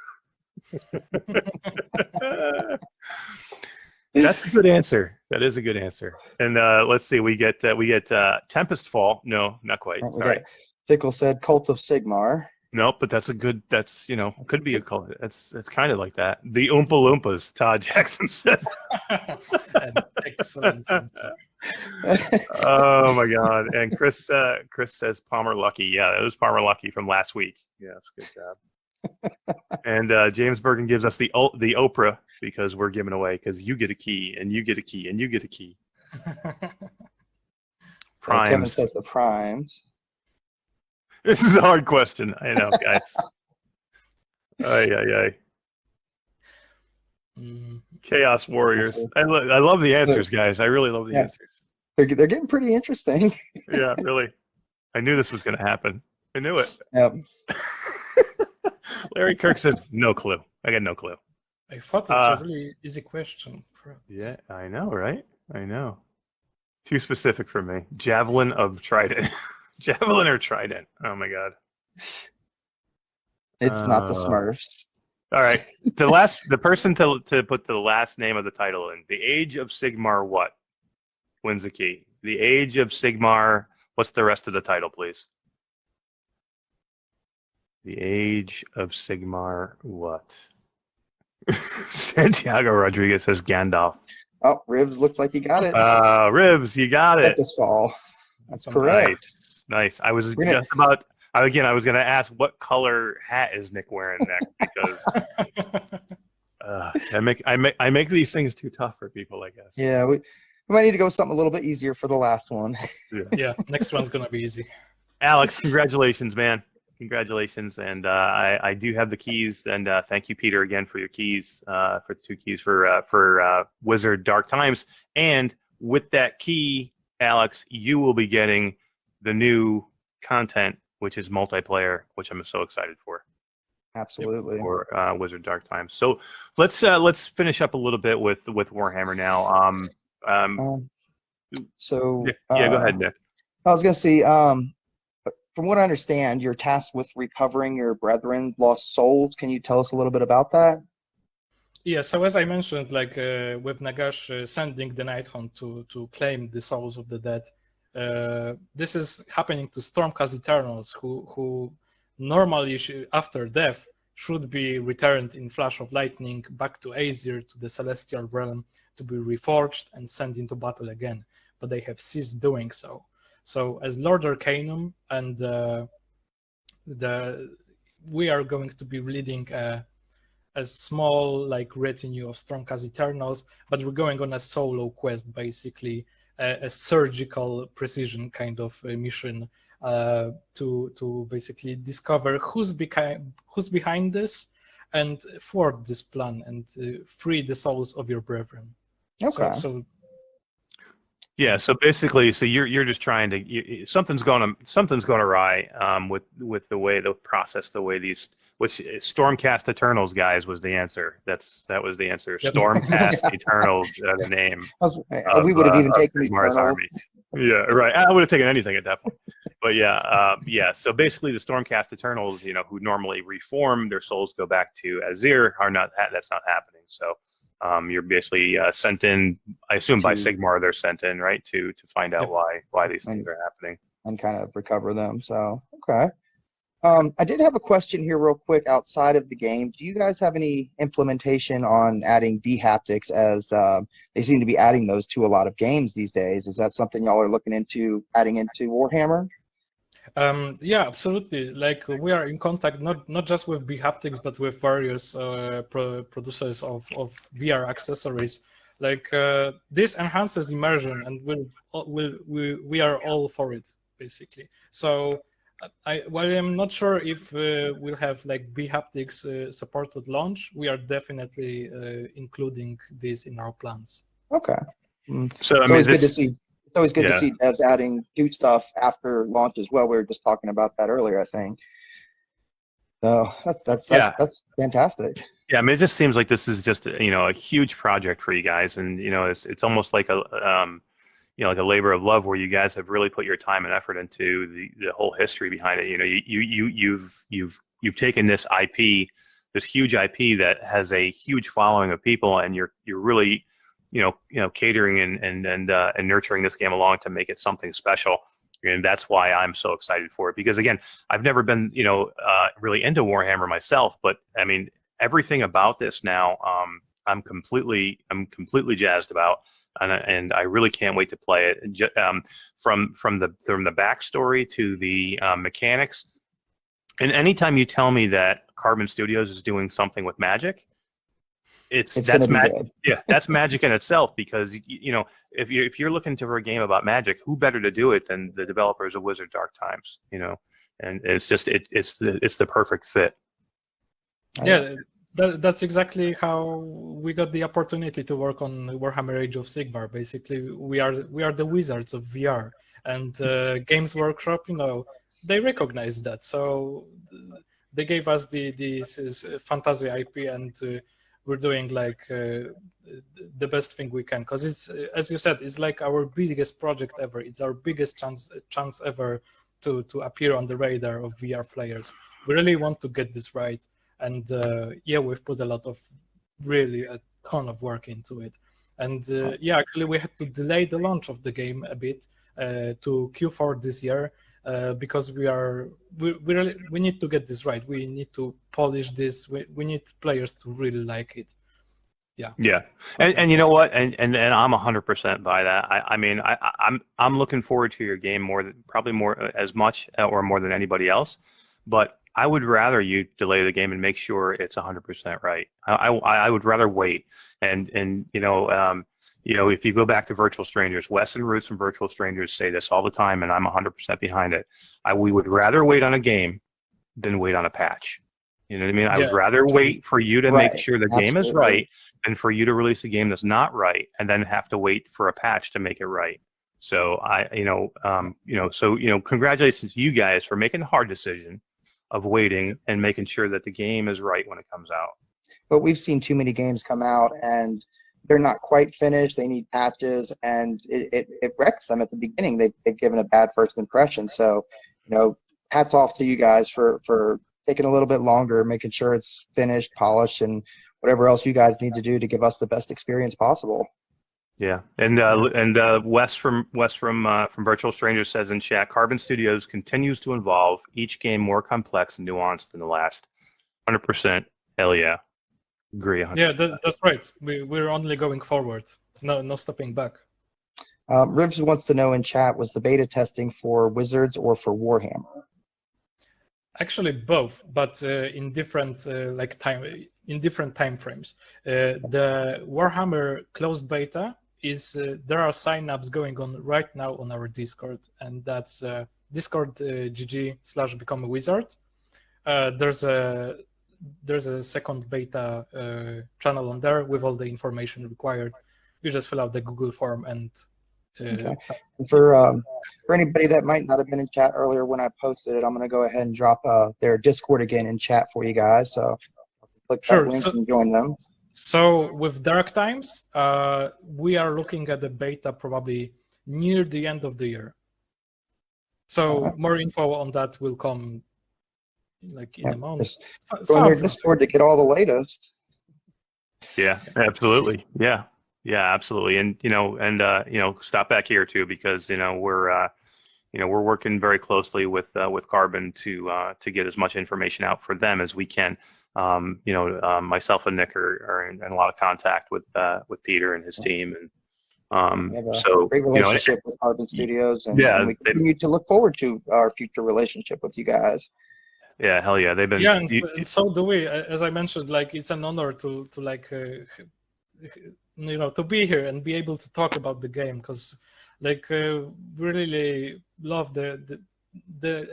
That's a good answer. That is a good answer. And let's see, we get Tempestfall. No, not quite. Sorry. Fickle said Cult of Sigmar. Nope, but that's could be a cult. It's kind of like that. The Oompa Loompas, Todd Jackson says. Excellent answer. Oh my God! And Chris says Palmer Lucky. Yeah, it was Palmer Lucky from last week. Yes, good job. And James Bergen gives us the Oprah, because we're giving away, because you get a key and you get a key and you get a key. Primes. Kevin says the primes. This is a hard question. I know, guys. Ay. Chaos Warriors. I love the answers, guys. I really love the answers. They're getting pretty interesting. Yeah, really. I knew this was going to happen. I knew it. Yep. Larry Kirk says, no clue. I got no clue. I thought it's a really easy question. Yeah, I know, right? I know. Too specific for me. Javelin of Trident. Javelin or Trident? Oh my God. It's not the Smurfs. All right. The person to put the last name of the title in. The Age of Sigmar what? Wins the key. The Age of Sigmar. What's the rest of the title, please? The Age of Sigmar what? Santiago Rodriguez says Gandalf. Oh, Rivs looks like he got it. Rivs, you got it. Tempestfall. That's correct. Nice. I was just about. Again, I was going to ask what color hat is Nick wearing next, because I make these things too tough for people, I guess. Yeah, we might need to go with something a little bit easier for the last one. Yeah, next one's going to be easy. Alex, congratulations, man. Congratulations, and I do have the keys, and thank you, Peter, again for your keys, for the 2 keys for Wizard Dark Times, and with that key, Alex, you will be getting the new content, which is multiplayer, which I'm so excited for. Absolutely. For Wizard Dark Times. So let's finish up a little bit with Warhammer now. Go ahead, Nick. I was going to see. From what I understand, you're tasked with recovering your brethren's lost souls. Can you tell us a little bit about that? Yeah, so as I mentioned, with Nagash sending the Nighthaunt to claim the souls of the dead, this is happening to Stormcast Eternals, who normally after death should be returned in flash of lightning back to Aesir, to the Celestial Realm, to be reforged and sent into battle again, but they have ceased doing so. So as Lord Arcanum, and we are going to be leading a small retinue of Stormcast Eternals, but we're going on a solo quest, basically a surgical precision kind of mission to basically discover who's behind this and thwart this plan and free the souls of your brethren. Okay. So Yeah, so basically, so you're just trying to something's going awry with the way the process, the way these, which Stormcast Eternals guys was the answer. That was the answer. Yep. Stormcast Eternals, the name We would have even of taken the Sigmar's Eternal. army. Yeah, right. I would have taken anything at that point. But yeah, yeah. So basically, the Stormcast Eternals, who normally reform, their souls go back to Azir, are not. That's not happening. So. You're basically sent in, I assume by Sigmar they're sent in, right, to find out why these things are happening. And kind of recover them. So, okay. I did have a question here real quick outside of the game. Do you guys have any implementation on adding D-haptics, as they seem to be adding those to a lot of games these days? Is that something y'all are looking into adding into Warhammer? Yeah, absolutely. Like we are in contact not just with bHaptics, but with various producers of VR accessories. Like this enhances immersion, and we are all for it, basically. So while I'm not sure if we'll have like bHaptics support at launch, we are definitely including this in our plans. Okay. So it's always good to see. It's always good to see devs adding new stuff after launch as well. We were just talking about that earlier, I think. So that's fantastic. Yeah, I mean, it just seems like this is just a huge project for you guys, and it's almost like a like a labor of love, where you guys have really put your time and effort into the whole history behind it. You've taken this IP, this huge IP that has a huge following of people, and you're really catering and nurturing this game along to make it something special. And that's why I'm so excited for it, because again, I've never been really into Warhammer myself, but I mean, everything about this now I'm completely jazzed about, and I really can't wait to play it. From the backstory to the mechanics, and anytime you tell me that Carbon Studios is doing something with magic, that's magic. Yeah, that's magic in itself, because if you're looking for a game about magic, who better to do it than the developers of Wizards Dark Times? And it's just it's the perfect fit. Yeah, that's exactly how we got the opportunity to work on Warhammer Age of Sigmar. Basically, we are the wizards of VR, and Games Workshop, they recognize that, so they gave us this fantasy IP, and we're doing like the best thing we can, because it's, as you said, it's like our biggest project ever. It's our biggest chance ever to appear on the radar of VR players. We really want to get this right, and we've put a ton of work into it. And actually we had to delay the launch of the game a bit to Q4 this year, because we need to get this right. We need to polish this. We need players to really like it. Yeah, and you know what? And I'm 100% by that. I mean, I'm looking forward to your game probably more as much or more than anybody else. But I would rather you delay the game and make sure it's 100% right. I would rather wait. And if you go back to Virtual Strangers, Wes and Roots from Virtual Strangers say this all the time, and I'm 100% behind it. We would rather wait on a game than wait on a patch. You know what I mean? I would rather wait for you to make sure the game is right than for you to release a game that's not right and then have to wait for a patch to make it right. So congratulations to you guys for making the hard decision of waiting and making sure that the game is right when it comes out. But we've seen too many games come out and they're not quite finished. They need patches, and it wrecks them at the beginning. They've given a bad first impression. So, hats off to you guys for taking a little bit longer, making sure it's finished, polished, and whatever else you guys need to do to give us the best experience possible. Yeah, and Wes from Virtual Strangers says in chat, Carbon Studios continues to evolve, each game more complex and nuanced than the last. 100%. Hell yeah. Agree. 100%. Yeah, that's right. We're only going forward. No stopping back. Rivs wants to know in chat, was the beta testing for Wizards or for Warhammer? Actually, both, but in different time frames. The Warhammer closed beta is there are signups going on right now on our Discord, and that's Discord GG/become a wizard. There's a second beta channel on there with all the information required. You just fill out the Google form and Okay. And for anybody that might not have been in chat earlier when I posted it, I'm going to go ahead and drop their Discord again in chat for you guys. So click that link and join them. So with Dark Times, we are looking at the beta probably near the end of the year. So more info on that will come like in a month. Go on their Discord to get all the latest. Yeah, absolutely. Yeah, absolutely. And stop back here too, because we're working very closely with Carbon to get as much information out for them as we can. Myself and Nick are in a lot of contact with Peter and his team, and we have a great relationship with Carbon Studios, and we continue to look forward to our future relationship with you guys. Yeah, hell yeah, they've been. Yeah, and so do we. As I mentioned, like it's an honor to be here and be able to talk about the game, because we really love the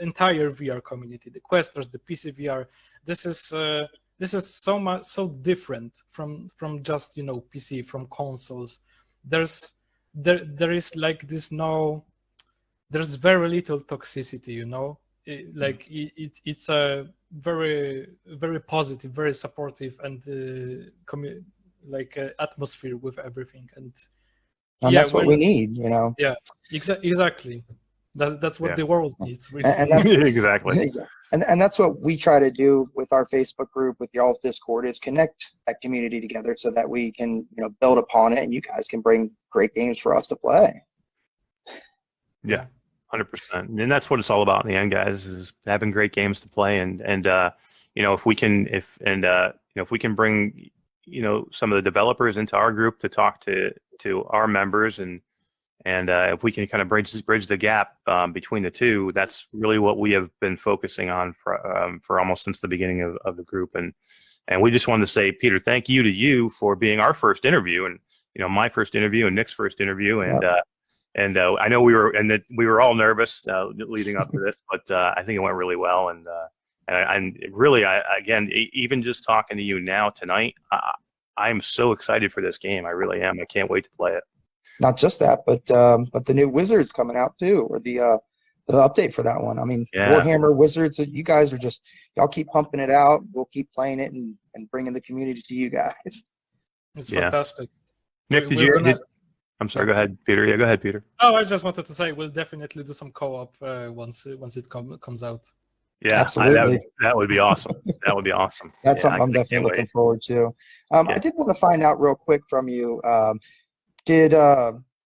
entire VR community, the Questers, the PC VR. This is so different from just PC, from consoles. There is like this there's very little toxicity, it's a very, very positive, very supportive, and atmosphere with everything, and that's what we need, Yeah, exactly. That's what the world needs, really. And that's exactly. And that's what we try to do with our Facebook group, with y'all's Discord, is connect that community together so that we can build upon it, and you guys can bring great games for us to play. Yeah. 100%, and that's what it's all about in the end, guys. Is having great games to play, and if we can bring some of the developers into our group to talk to our members, and if we can kind of bridge the gap between the two, that's really what we have been focusing on for almost since the beginning of the group, and we just wanted to say, Peter, thank you to you for being our first interview, and my first interview and Nick's first interview, and. Yep. And I know we were all nervous leading up to this, but I think it went really well. And really, again, even just talking to you now tonight, I'm so excited for this game. I really am. I can't wait to play it. Not just that, but the new Wizards coming out too, or the update for that one. I mean, Warhammer Wizards. You guys are y'all keep pumping it out. We'll keep playing it and bringing the community to you guys. It's fantastic. Nick, I'm sorry. Go ahead, Peter. Yeah, go ahead, Peter. Oh, I just wanted to say we'll definitely do some co-op once it comes out. Yeah, absolutely. That would be awesome. That would be awesome. That's something I'm definitely looking forward to. I did want to find out real quick from you. Did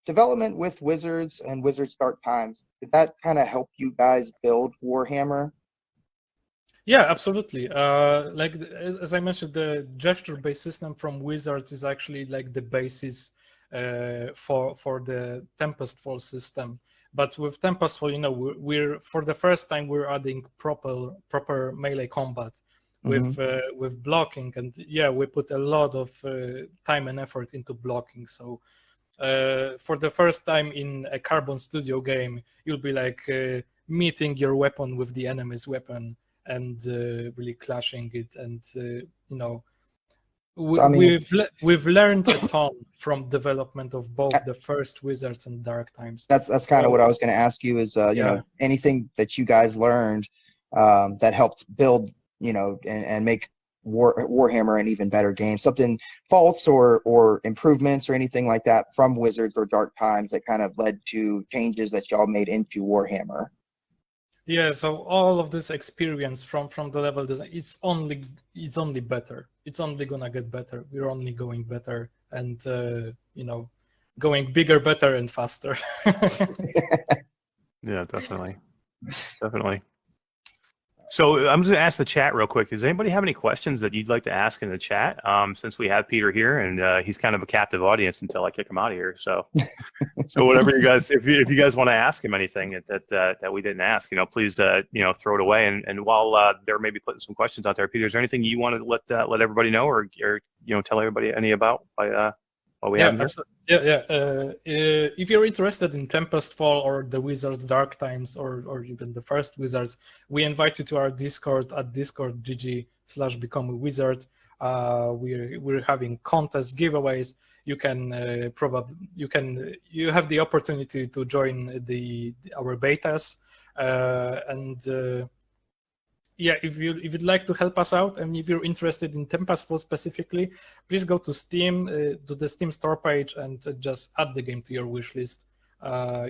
development with Wizards and Wizards Dark Times, did that kind of help you guys build Warhammer? Yeah, absolutely. As I mentioned, the gesture-based system from Wizards is actually like the basis for the Tempestfall system. But with Tempestfall, we're for the first time we're adding proper melee combat with blocking, and we put a lot of time and effort into blocking. So for the first time in a Carbon Studio game, you'll be like meeting your weapon with the enemy's weapon and really clashing it, and we've learned a ton from development of both the first Wizards and Dark Times. That's kind of what I was going to ask you is, anything that you guys learned that helped build, and make Warhammer an even better game, something faults or improvements or anything like that from Wizards or Dark Times that kind of led to changes that y'all made into Warhammer. Yeah, so all of this experience from the level design, it's only better. It's only gonna get better. We're only going better, and going bigger, better, and faster. Yeah, definitely. So I'm just gonna ask the chat real quick. Does anybody have any questions that you'd like to ask in the chat? Since we have Peter here, and he's kind of a captive audience until I kick him out of here. So, whatever you guys, if you guys want to ask him anything that we didn't ask, please throw it away. And while they're maybe putting some questions out there, Peter, is there anything you want to let everybody know, or tell everybody any about while we have him here? If you're interested in Tempestfall or the Wizards Dark Times, or even the first Wizards, we invite you to our Discord at discord.gg/become a wizard. We're having contests, giveaways. you can you have the opportunity to join our betas, yeah, if you'd like to help us out, and if you're interested in Tempestfall specifically, please go to Steam, to the Steam store page, and just add the game to your wish list.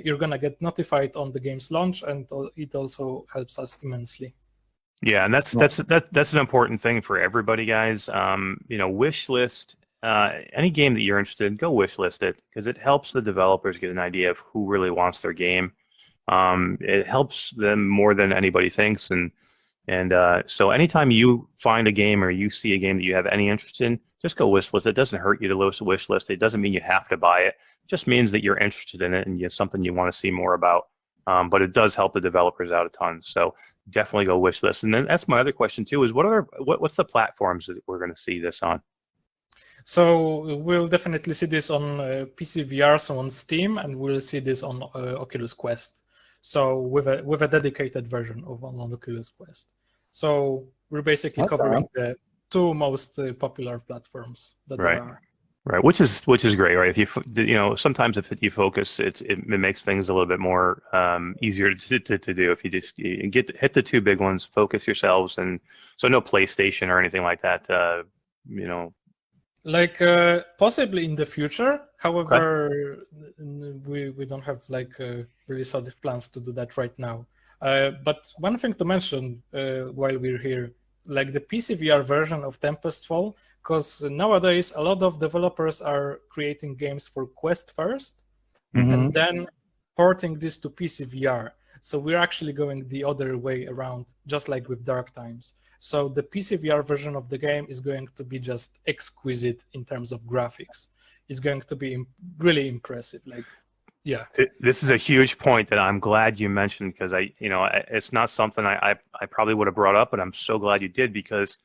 You're gonna get notified on the game's launch, and it also helps us immensely. Yeah, and that's an important thing for everybody, guys. Wish list any game that you're interested in. Go wish list it, because it helps the developers get an idea of who really wants their game. It helps them more than anybody thinks, and so anytime you find a game or you see a game that you have any interest in, just go wish list it. It doesn't hurt you to list a wish list. It doesn't mean you have to buy it. It just means that you're interested in it and it's something you want to see more about. But it does help the developers out a ton. So definitely go wish list. And then that's my other question too, is what's the platforms that we're going to see this on? So we'll definitely see this on PC VR, so on Steam, and we'll see this on Oculus Quest. So with a dedicated version of on Oculus Quest. So we're basically covering the two most popular platforms that there are. Right, which is great, right? If sometimes if you focus, it makes things a little bit more easier to do. If you just hit the two big ones, focus yourselves, and so no PlayStation or anything like that. Like possibly in the future. However, we don't have really solid plans to do that right now. But one thing to mention while we're here, like the PC VR version of Tempestfall, because nowadays a lot of developers are creating games for Quest first, and then porting this to PC VR. So we're actually going the other way around, just like with Dark Times. So the PC VR version of the game is going to be just exquisite in terms of graphics. It's going to be really impressive. Yeah. This is a huge point that I'm glad you mentioned, because it's not something I probably would have brought up, but I'm so glad you did, because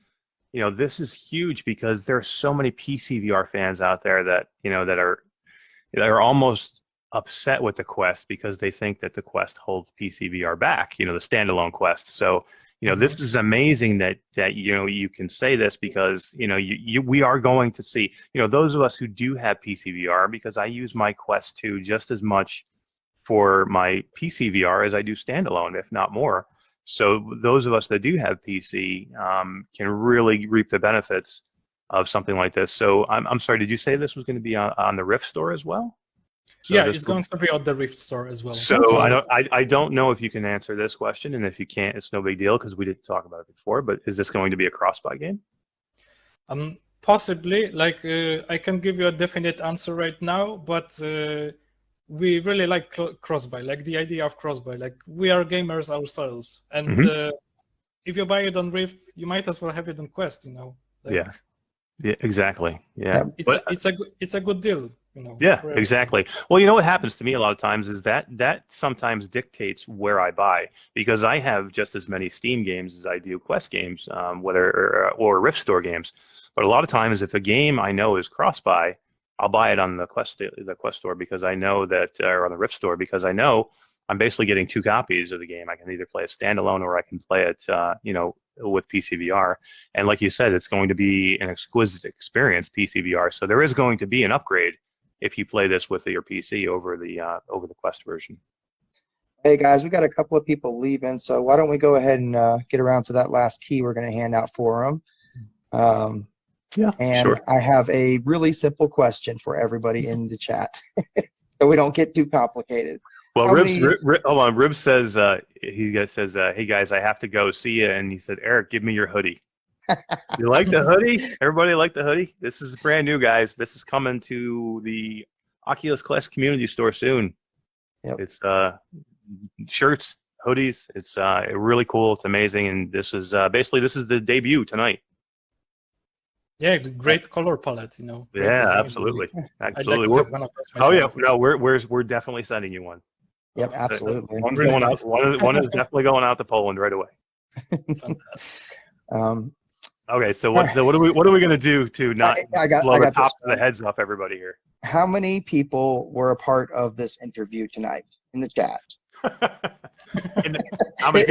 this is huge, because there are so many PC VR fans out there that that are almost upset with the Quest because they think that the Quest holds PC VR back, the standalone Quest. So this is amazing that you can say this, because we are going to see those of us who do have PC VR, because I use my Quest 2 just as much for my PC VR as I do standalone, if not more. So those of us that do have PC can really reap the benefits of something like this. So I'm sorry, did you say this was going to be on the Rift store as well? So yeah, it's going to be on the Rift store as well. So I don't know if you can answer this question, and if you can't, it's no big deal, because we didn't talk about it before. But is this going to be a cross-buy game? Possibly. I can give you a definite answer right now, but we really like cross-buy, like the idea of cross-buy. Like, we are gamers ourselves, and if you buy it on Rift, you might as well have it on Quest. Yeah, exactly. Yeah, it's a good deal. Yeah, exactly. Well, what happens to me a lot of times is that sometimes dictates where I buy, because I have just as many Steam games as I do Quest games, or Rift Store games. But a lot of times, if a game I know is cross-buy, I'll buy it on the Quest Store, because I know that, or on the Rift Store, because I know I'm basically getting two copies of the game. I can either play it standalone, or I can play it, with PC VR. And like you said, it's going to be an exquisite experience, PC VR. So there is going to be an upgrade if you play this with your PC over the Quest version. Hey guys, we got a couple of people leaving, so why don't we go ahead and get around to that last key we're going to hand out for them. Sure. I have a really simple question for everybody in the chat, so we don't get too complicated. Well, hold on. Rib says hey guys, I have to go. See ya. And he said, Eric, give me your hoodie. You like the hoodie? Everybody like the hoodie? This is brand new, guys. This is coming to the Oculus Quest community store soon. Yep. It's shirts, hoodies. It's really cool. It's amazing, and this is the debut tonight. Yeah, great color palette. Yeah, absolutely. Absolutely. We're definitely sending you one. Yep, absolutely. One's going out. One is definitely going out to Poland right away. Fantastic. Okay, so what are we going to do to not blow the top of the heads off everybody here? How many people were a part of this interview tonight in the chat? How many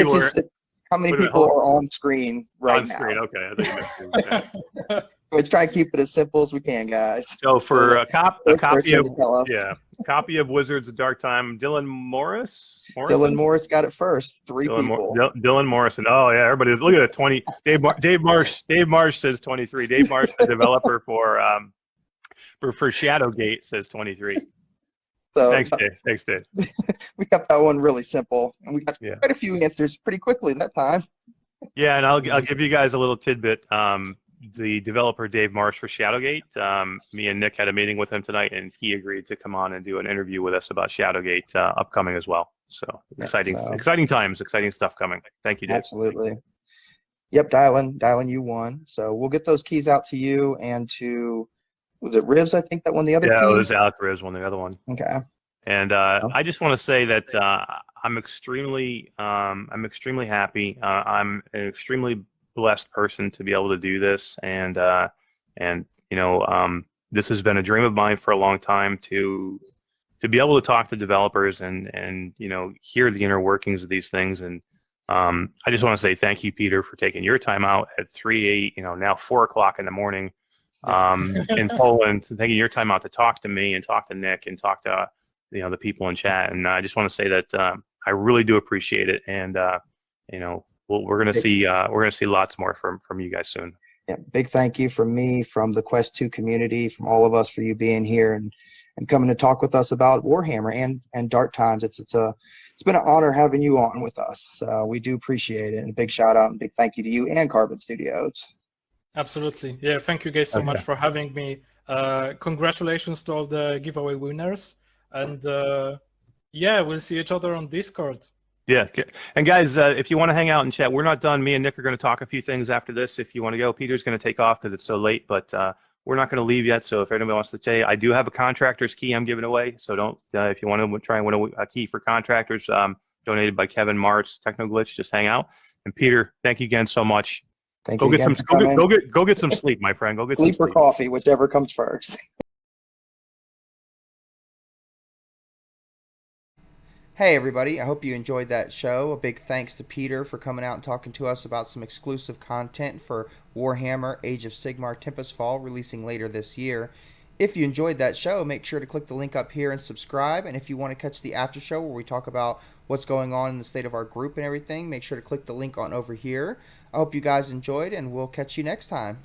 people are on screen right now? On screen, okay. We try to keep it as simple as we can, guys. So for a copy of to tell us. copy of Wizards of Dark Time, Dylan Morris. Dylan Morris got it first. Dylan Morrison. Oh yeah, everybody's look at it. 20. Dave Marsh says 23. Dave Marsh, the developer for Shadowgate, says 23. So, Thanks, Dave. We kept that one really simple, and we got quite a few answers pretty quickly that time. Yeah, and I'll give you guys a little tidbit. The developer Dave Marsh for Shadowgate, me and Nick had a meeting with him tonight, and he agreed to come on and do an interview with us about Shadowgate upcoming as well. So exciting times, exciting stuff coming. Thank you, Dave. Absolutely. Yep, Dylan, you won. So we'll get those keys out to you and to, was it Ribs? I think that won the other key? Yeah, it was Alec Ribs won the other one. Okay. And I just want to say that I'm extremely happy. I'm an extremely blessed person to be able to do this, and this has been a dream of mine for a long time to be able to talk to developers and hear the inner workings of these things. And I just want to say thank you, Peter, for taking your time out at 3 now 4 o'clock in the morning in Poland, taking your time out to talk to me and talk to Nick and talk to the people in chat. And I just want to say that I really do appreciate it, and we're gonna see lots more from you guys soon. Yeah, big thank you from me, from the Quest 2 community, from all of us for you being here and coming to talk with us about Warhammer and Dark Times. It's been an honor having you on with us. So we do appreciate it, and big shout out and big thank you to you and Carbon Studios. Absolutely. Yeah, thank you guys so much for having me. Congratulations to all the giveaway winners. And we'll see each other on Discord. Yeah, and guys, if you want to hang out and chat, we're not done. Me and Nick are going to talk a few things after this. If you want to go, Peter's going to take off because it's so late, but we're not going to leave yet. So if anybody wants to say, I do have a contractor's key I'm giving away. So don't, if you want to try and win a key for contractors, donated by Kevin Martz, Technoglitch, just hang out. And Peter, thank you again so much. Go get some sleep, my friend. Go get some sleep or coffee, whichever comes first. Hey everybody, I hope you enjoyed that show. A big thanks to Peter for coming out and talking to us about some exclusive content for Warhammer Age of Sigmar Tempestfall, releasing later this year. If you enjoyed that show, make sure to click the link up here and subscribe. And if you want to catch the after show where we talk about what's going on in the state of our group and everything, make sure to click the link on over here. I hope you guys enjoyed, and we'll catch you next time.